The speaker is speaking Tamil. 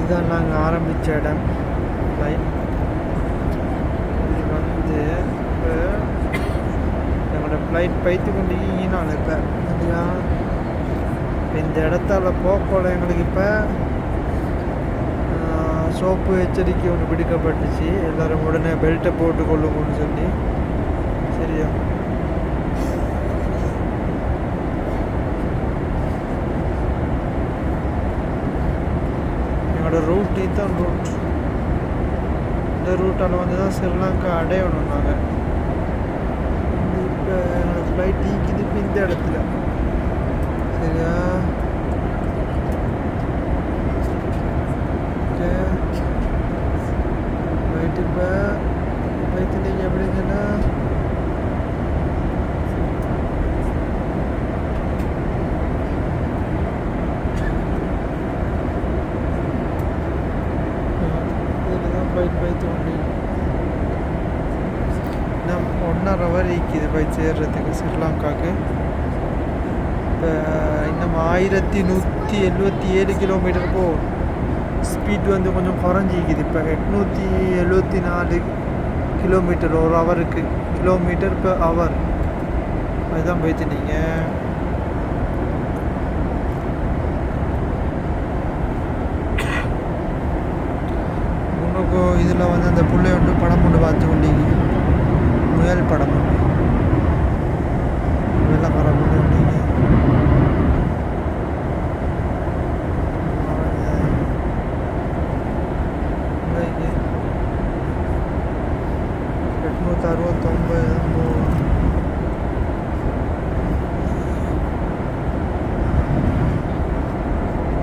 இதுதான் நாங்கள் ஆரம்பித்த இடம். ஃப்ளைட் இது வந்து இப்போ எங்களோட ஃப்ளைட் பைத்து கொண்டு ஈனாள் இப்போ இல்லையா. இப்போ இந்த இடத்தால போக்கோல எங்களுக்கு இப்போ சோப்பு எச்சரிக்கை ஒன்று விடுக்கப்பட்டுச்சு. எல்லோரும் உடனே பெல்ட்டை போட்டு கொள்ளுங்கன்னு சொல்லி. சரியா, எங்களோட ரூட் இதுதான் ரூட். இந்த ரூட்டால் வந்து தான் ஸ்ரீலங்கா அடையணும் நாங்கள். இப்போ என்னோடய ஃப்ளைட் ஈக்குது இப்போ இந்த இடத்துல. சரியா, ஃப்ளைட் இப்போ ஃப்ளைட் நீங்கள் எப்படிங்கன்னா இதில் தான் ஃப்ளைட் பைத்து ஒன்று இன்னும் 1.5 hour ஈக்குது போய் சேர்றதுக்கு ஸ்ரீலங்காவுக்கு. இப்போ இன்னும் 1177 கிலோமீட்டர் போகும். ஸ்பீட் வந்து கொஞ்சம் குறைஞ்சிக்குது. இப்போ 874 கிலோமீட்டர் ஒரு ஹவருக்கு, கிலோமீட்டர் per hour அதுதான் போயிட்டு நீங்கள். முன்னுக்கு இதில் வந்து அந்த புள்ளை ஒன்று